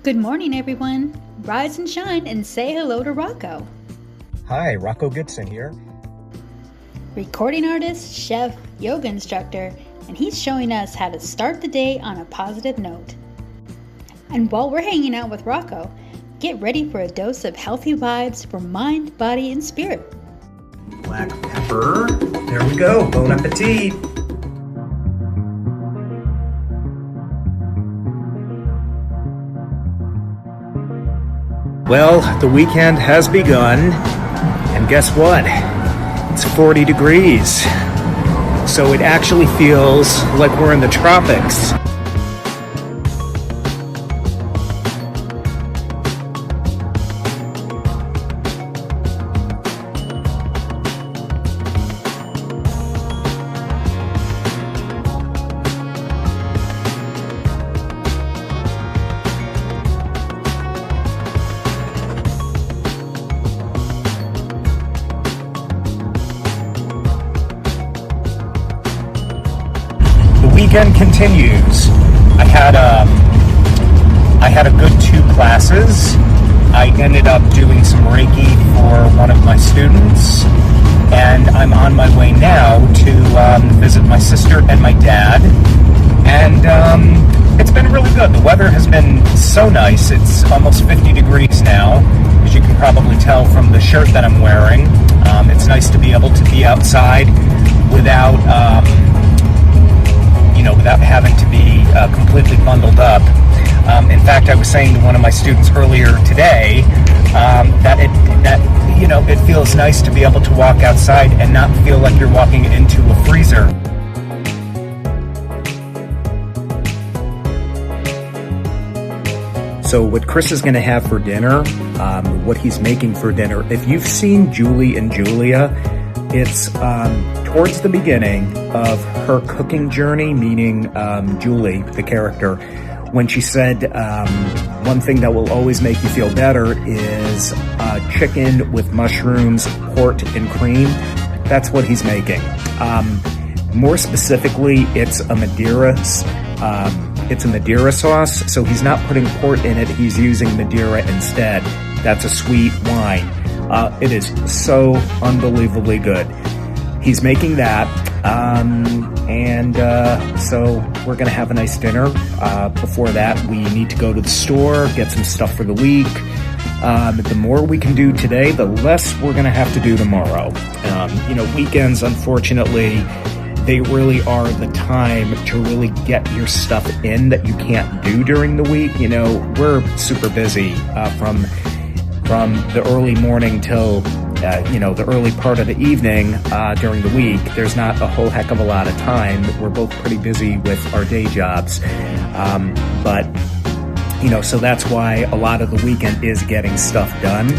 Good morning, everyone. Rise and shine and say hello to Rocco. Hi, Rocco Gibson here. Recording artist, chef, yoga instructor, and he's showing us how to start the day on a positive note. And while we're hanging out with Rocco, get ready for a dose of healthy vibes for mind, body, and spirit. Black pepper. There we go. Bon appetit. Well, the weekend has begun, and guess what? It's 40 degrees. So it actually feels like we're in the tropics. Weekend continues. I had a good 2 classes. I ended up doing some Reiki for one of my students, and I'm on my way now to visit my sister and my dad. And it's been really good. The weather has been so nice. It's almost 50 degrees now, as you can probably tell from the shirt that I'm wearing. It's nice to be able to be outside without without having to be completely bundled up. In fact, I was saying to one of my students earlier today that it feels nice to be able to walk outside and not feel like you're walking into a freezer. So what Chris is going to have for dinner, what he's making for dinner, if you've seen Julie and Julia, it's towards the beginning of her cooking journey, meaning Julie, the character, when she said, one thing that will always make you feel better is chicken with mushrooms, port, and cream. That's what he's making. More specifically, it's a Madeira sauce, so he's not putting port in it, he's using Madeira instead. That's a sweet wine. It is so unbelievably good. He's making that, so we're gonna have a nice dinner. Before that, we need to go to the store, get some stuff for the week. The more we can do today, the less we're gonna have to do tomorrow. Weekends, unfortunately, they really are the time to really get your stuff in that you can't do during the week. We're super busy from the early morning till the early part of the evening during the week. There's not a whole heck of a lot of time. We're both pretty busy with our day jobs. So that's why a lot of the weekend is getting stuff done.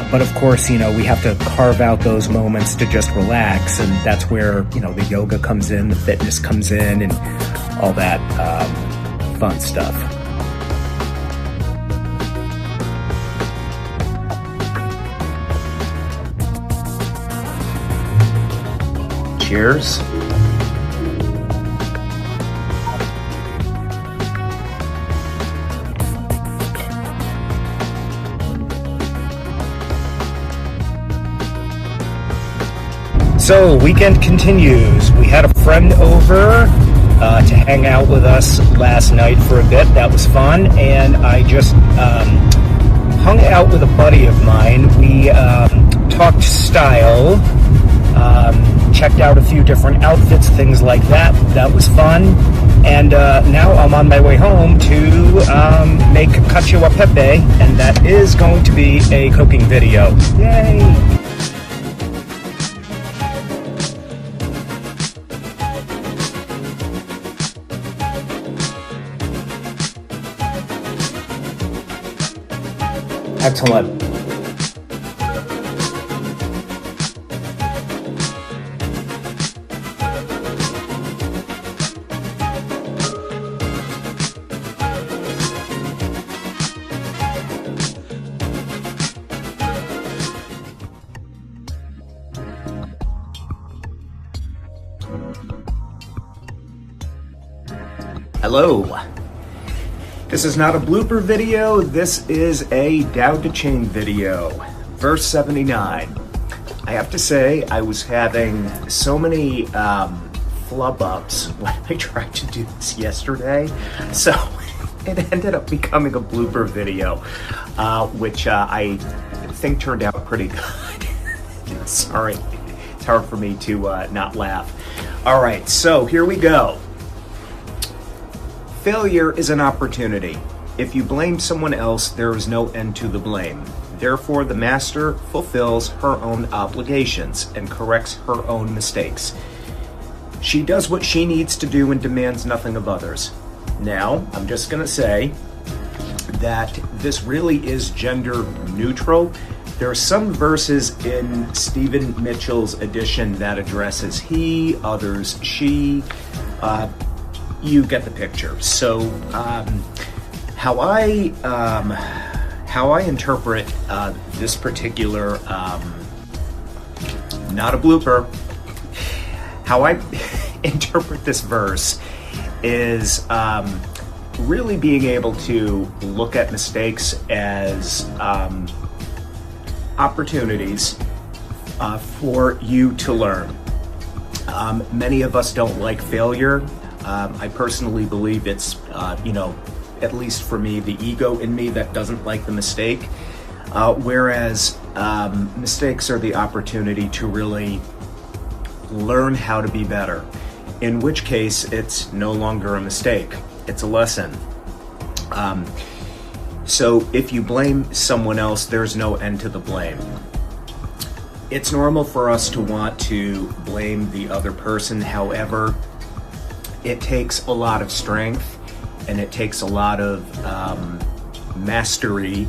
But of course, we have to carve out those moments to just relax, and that's where, the yoga comes in, the fitness comes in, and all that fun stuff. Cheers. So, weekend continues. We had a friend over to hang out with us last night for a bit. That was fun. And I just hung out with a buddy of mine. We talked style. Checked out a few different outfits, things like that. That was fun. And now I'm on my way home to make cacio e pepe, and that is going to be a cooking video. Yay! Excellent. Hello. This is not a blooper video, this is a Down to Chain video. Verse 79. I have to say, I was having so many flub ups when I tried to do this yesterday, so it ended up becoming a blooper video, which I think turned out pretty good. Sorry, it's hard for me to not laugh. All right, so here we go. Failure is an opportunity. If you blame someone else, there is no end to the blame. Therefore, the master fulfills her own obligations and corrects her own mistakes. She does what she needs to do and demands nothing of others. Now, I'm just going to say that this really is gender neutral. There are some verses in Stephen Mitchell's edition that addresses he, others she. You get the picture. So, how I interpret this particular, not a blooper, how I interpret this verse is really being able to look at mistakes as opportunities for you to learn. Many of us don't like failure. I personally believe it's, at least for me, the ego in me that doesn't like the mistake, whereas mistakes are the opportunity to really learn how to be better, in which case it's no longer a mistake, it's a lesson. So if you blame someone else, there's no end to the blame. It's normal for us to want to blame the other person. However, it takes a lot of strength and it takes a lot of mastery,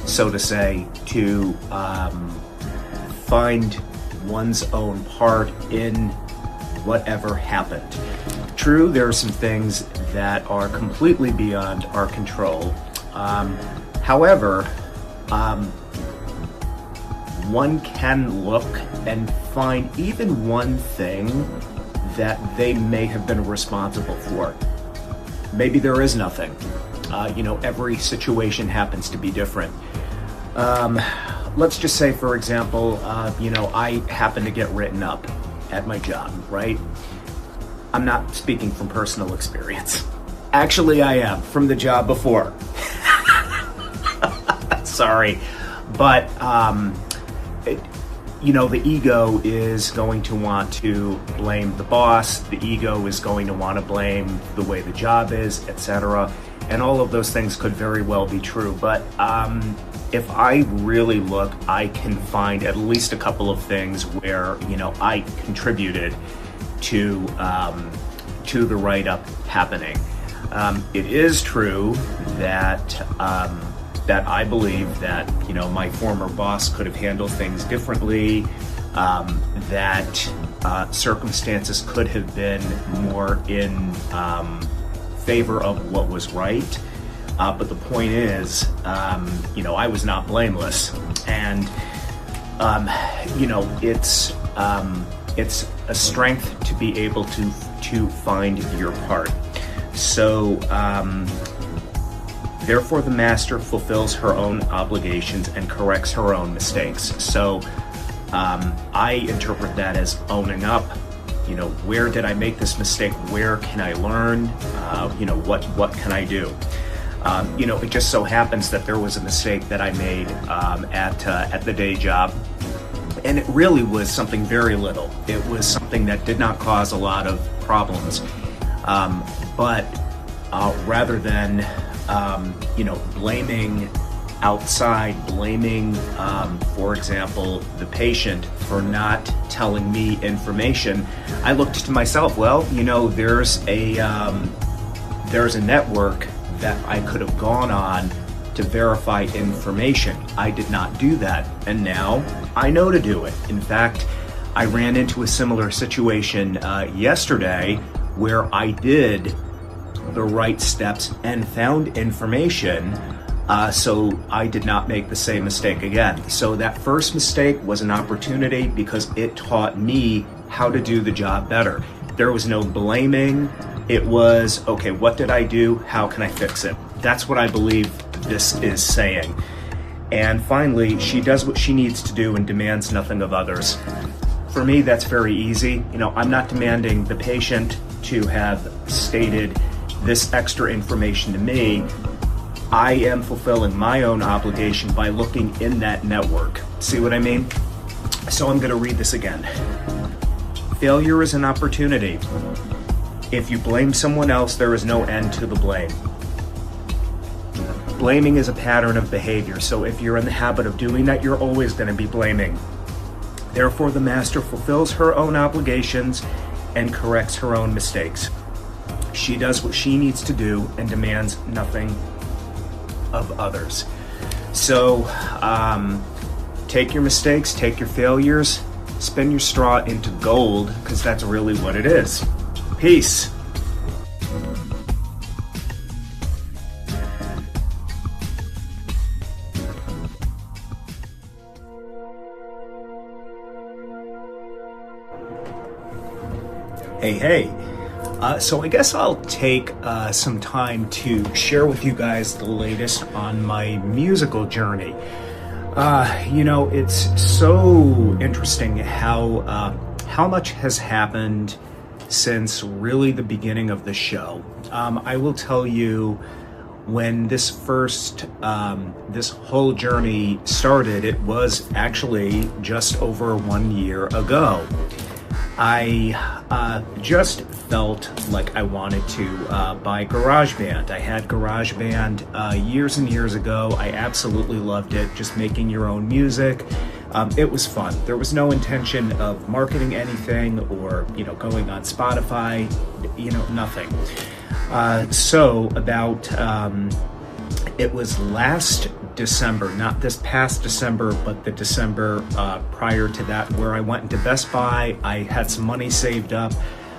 so to say, to find one's own part in whatever happened. True, there are some things that are completely beyond our control. However, one can look and find even one thing that they may have been responsible for. Maybe there is nothing. Every situation happens to be different. Let's just say, for example, I happen to get written up at my job, right? I'm not speaking from personal experience. Actually, I am, from the job before. Sorry. But, the ego is going to want to blame the boss. The ego is going to want to blame the way the job is, etc. And all of those things could very well be true. But if I really look, I can find at least a couple of things where, I contributed to the write-up happening. It is true that that I believe that, my former boss could have handled things differently, that circumstances could have been more in favor of what was right. But the point is, I was not blameless. And, it's a strength to be able to find your part. So, therefore, the master fulfills her own obligations and corrects her own mistakes. So I interpret that as owning up. Where did I make this mistake? Where can I learn? What can I do? It just so happens that there was a mistake that I made at the day job. And it really was something very little. It was something that did not cause a lot of problems. But rather than blaming outside, blaming, for example, the patient for not telling me information, I looked to myself, well, there's a network that I could have gone on to verify information. I did not do that, and now I know to do it. In fact, I ran into a similar situation yesterday where I did the right steps and found information, so I did not make the same mistake again. So that first mistake was an opportunity because it taught me how to do the job better. There was no blaming. It was, okay, what did I do? How can I fix it? That's what I believe this is saying. And finally, she does what she needs to do and demands nothing of others. For me, that's very easy. I'm not demanding the patient to have stated this extra information to me. I am fulfilling my own obligation by looking in that network. See what I mean? So I'm going to read this again. Failure is an opportunity. If you blame someone else, there is no end to the blame. Blaming is a pattern of behavior, so if you're in the habit of doing that, you're always going to be blaming. Therefore, the master fulfills her own obligations and corrects her own mistakes. She does what she needs to do and demands nothing of others. So, take your mistakes, take your failures, spin your straw into gold, because that's really what it is. Peace. Hey. So I guess I'll take some time to share with you guys the latest on my musical journey. It's so interesting how much has happened since really the beginning of the show. I will tell you, when this whole journey started, it was actually just over 1 year ago. I just felt like I wanted to buy GarageBand. I had GarageBand years and years ago. I absolutely loved it, just making your own music. It was fun. There was no intention of marketing anything or, going on Spotify, nothing. So about, it was last December, not this past December, but the December prior to that, where I went into Best Buy. I had some money saved up,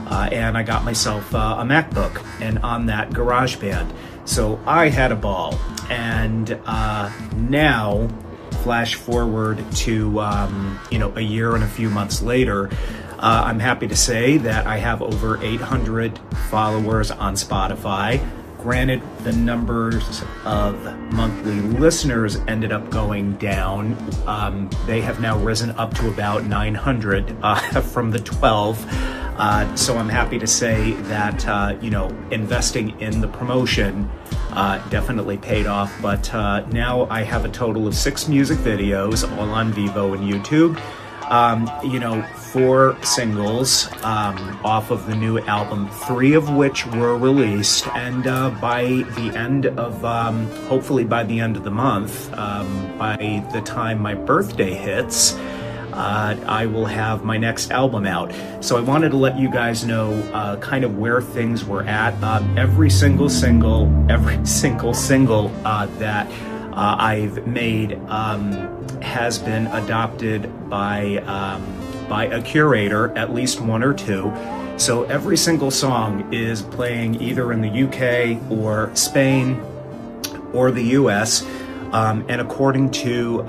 and I got myself a MacBook, and on that GarageBand. So I had a ball. And now, flash forward to a year and a few months later, I'm happy to say that I have over 800 followers on Spotify. Granted, the numbers of monthly listeners ended up going down. They have now risen up to about 900 from the 12. So I'm happy to say that, investing in the promotion definitely paid off. But now I have a total of 6 music videos, all on Vivo and YouTube. 4 singles off of the new album, 3 of which were released, and by the end of, hopefully by the end of the month, by the time my birthday hits, I will have my next album out. So I wanted to let you guys know kind of where things were at. Every single single that I've made has been adopted by a curator, at least 1 or 2. So every single song is playing either in the UK or Spain or the US. And according to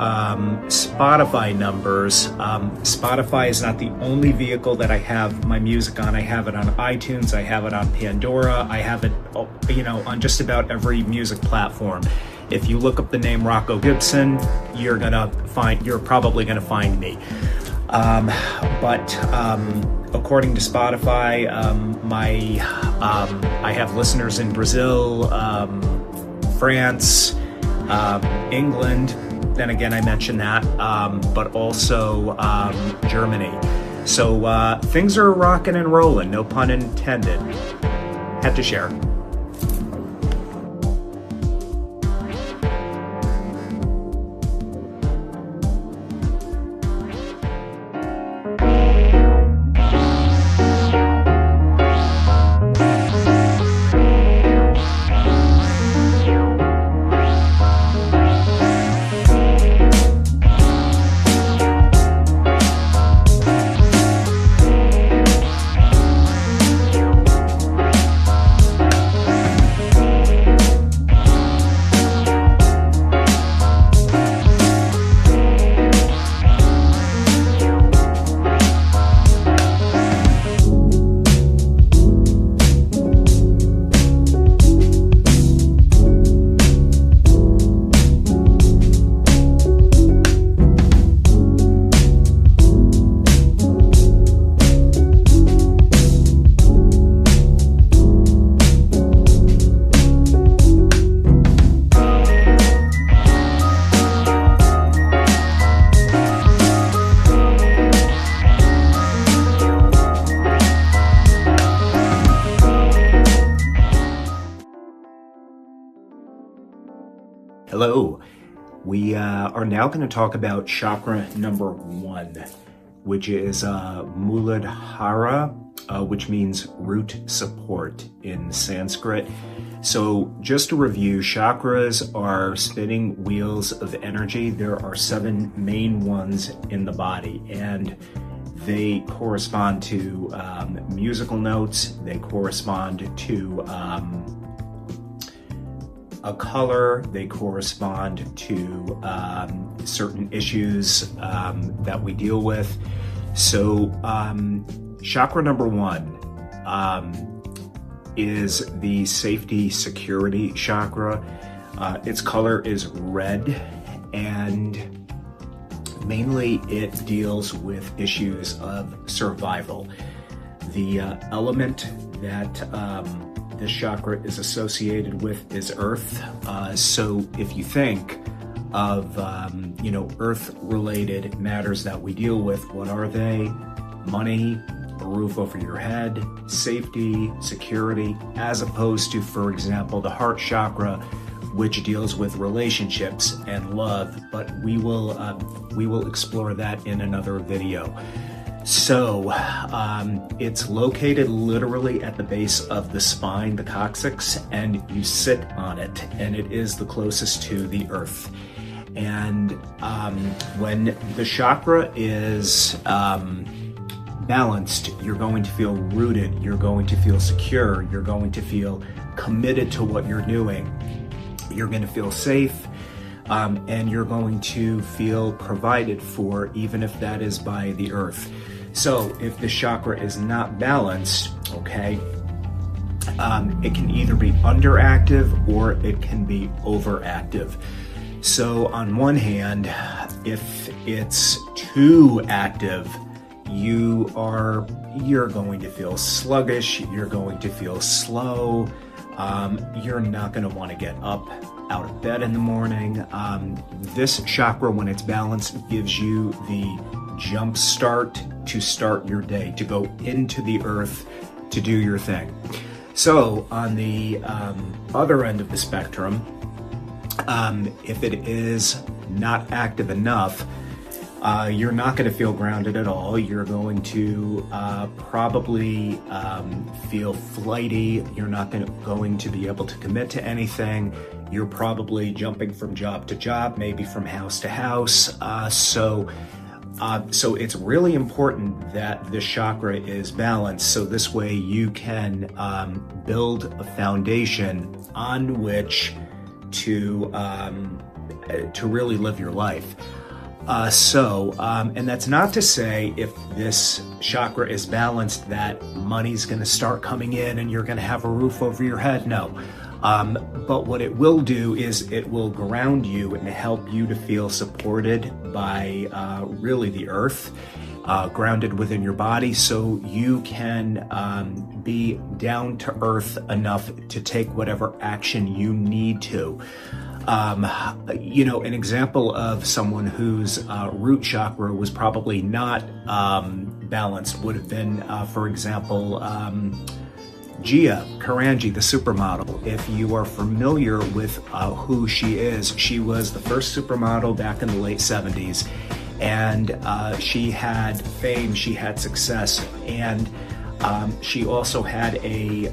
Spotify numbers, Spotify is not the only vehicle that I have my music on. I have it on iTunes, I have it on Pandora, I have it, on just about every music platform. If you look up the name Rocco Gibson, you're probably gonna find me. But according to Spotify, I have listeners in Brazil, France, England, then again I mentioned that, but also Germany. So things are rocking and rolling, no pun intended. Had to share. Hello. We are now going to talk about chakra number 1, which is Muladhara, which means root support in Sanskrit. So just to review, chakras are spinning wheels of energy. There are 7 main ones in the body, and they correspond to musical notes. They correspond to a color. They correspond to certain issues that we deal with. So chakra number 1 is the safety security chakra. Its color is red, and mainly it deals with issues of survival. The element that this chakra is associated with is earth. So if you think of earth-related matters that we deal with, what are they? Money, a roof over your head, safety, security, as opposed to, for example, the heart chakra, which deals with relationships and love. But we will explore that in another video. So it's located literally at the base of the spine, the coccyx, and you sit on it, and it is the closest to the earth. And when the chakra is balanced, you're going to feel rooted, you're going to feel secure, you're going to feel committed to what you're doing, you're going to feel safe, and you're going to feel provided for, even if that is by the earth. So if the chakra is not balanced, okay, it can either be underactive or it can be overactive. So on one hand, if it's too active, you're going to feel sluggish, you're going to feel slow, you're not going to want to get up out of bed in the morning. This chakra, when it's balanced, gives you the jump start to start your day, to go into the earth, to do your thing. So on the other end of the spectrum, if it is not active enough, you're not going to feel grounded at all. You're going to probably feel flighty. You're not going to be able to commit to anything. You're probably jumping from job to job, maybe from house to house. So it's really important that the chakra is balanced, so this way you can build a foundation on which to really live your life. And that's not to say if this chakra is balanced that money's going to start coming in and you're going to have a roof over your head. No. But what it will do is it will ground you and help you to feel supported by really the earth, grounded within your body, so you can be down to earth enough to take whatever action you need to. An example of someone whose root chakra was probably not balanced would have been, for example, Gia Karanji, the supermodel. If you are familiar with who she is, she was the first supermodel back in the late 70s, and she had fame, she had success, and she also had a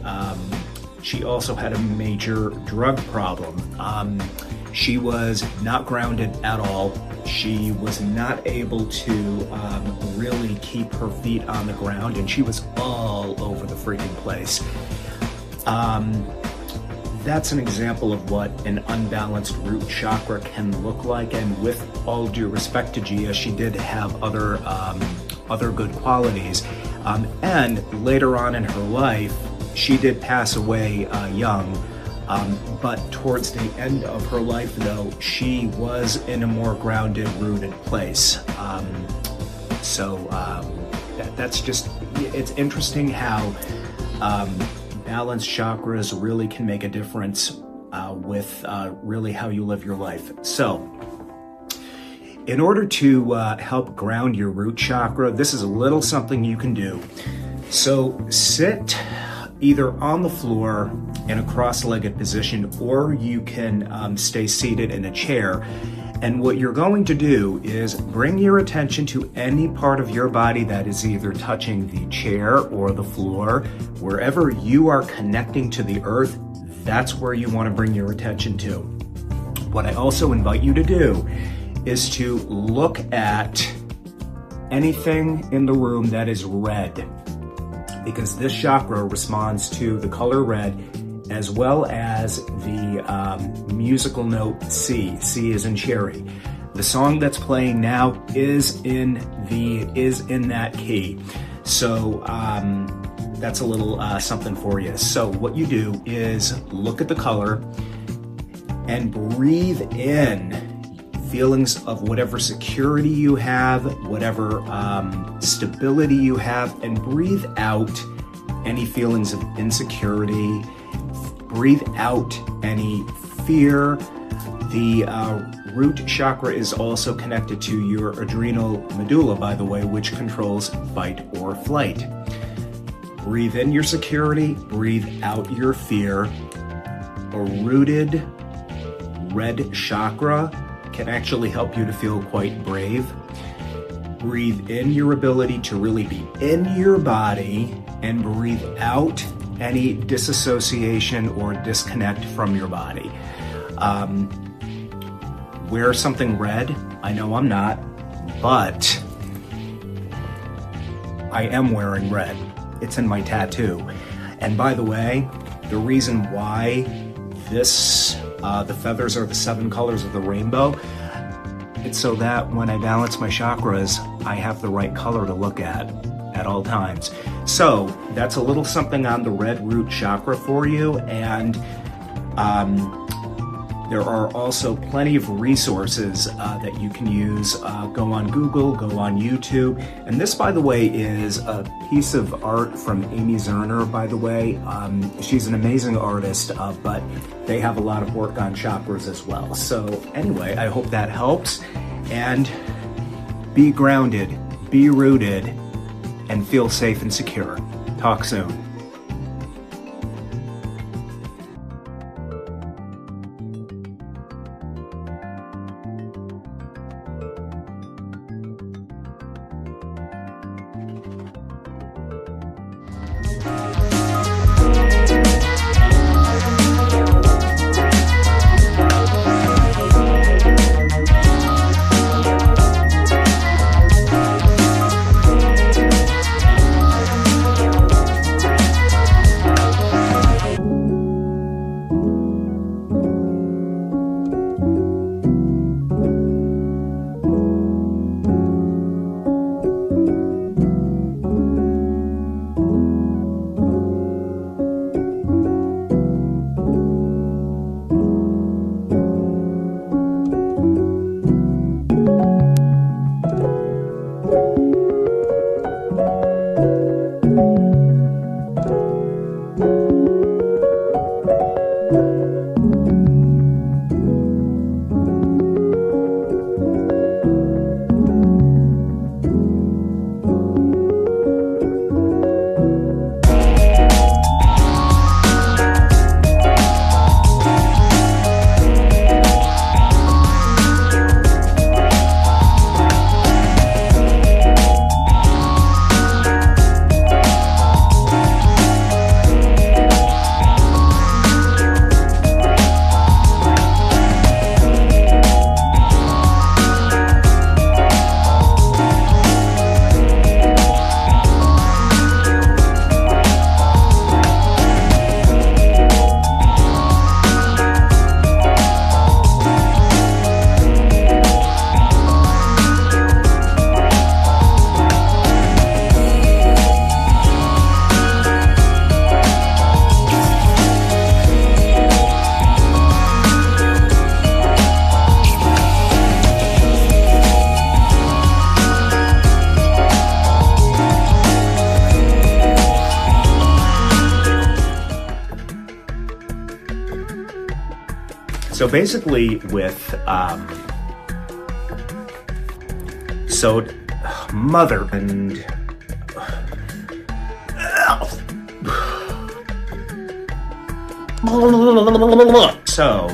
major drug problem. She was not grounded at all. She was not able to really keep her feet on the ground, and she was all over the freaking place. That's an example of what an unbalanced root chakra can look like, and with all due respect to Gia, she did have other good qualities. And later on in her life, she did pass away young. But towards the end of her life, though, she was in a more grounded, rooted place. That's just, it's interesting how balanced chakras really can make a difference with really how you live your life. So, in order to help ground your root chakra, this is a little something you can do. So sit either on the floor in a cross-legged position, or you can stay seated in a chair. And what you're going to do is bring your attention to any part of your body that is either touching the chair or the floor. Wherever you are connecting to the earth, that's where you want to bring your attention to. What I also invite you to do is to look at anything in the room that is red, because this chakra responds to the color red as well as the musical note C. C is in cherry. The song that's playing now is in that key. So that's a little something for you. So what you do is look at the color and breathe in feelings of whatever security you have, whatever stability you have, and breathe out any feelings of insecurity. Breathe out any fear. The root chakra is also connected to your adrenal medulla, by the way, which controls fight or flight. Breathe in your security, breathe out your fear. A rooted red chakra can actually help you to feel quite brave. Breathe in your ability to really be in your body, and breathe out any disassociation or disconnect from your body. Wear something red. I know I'm not, but I am wearing red. It's in my tattoo. And by the way, the reason why the feathers are the 7 colors of the rainbow, it's so that when I balance my chakras, I have the right color to look at all times. So that's a little something on the red root chakra for you. And there are also plenty of resources that you can use. Go on Google, go on YouTube. And this, by the way, is a piece of art from Amy Zerner, by the way. She's an amazing artist, but they have a lot of work on chakras as well. So anyway, I hope that helps. And be grounded, be rooted, and feel safe and secure. Talk soon. So basically with, mother and, So,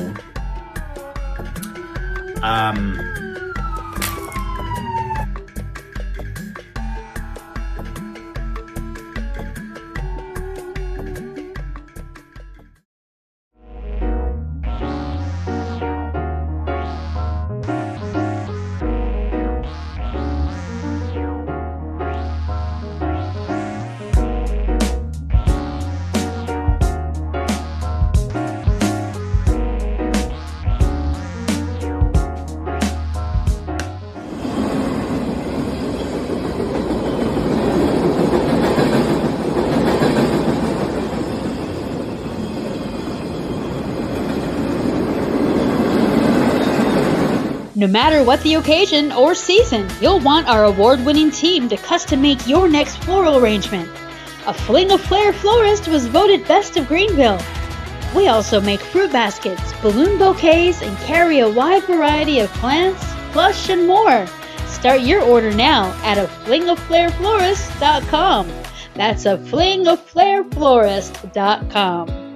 No matter what the occasion or season, you'll want our award-winning team to custom make your next floral arrangement. A Fling of Flair florist was voted Best of Greenville. We also make fruit baskets, balloon bouquets, and carry a wide variety of plants, plush, and more. Start your order now at aflingofflairflorist.com. That's aflingofflairflorist.com.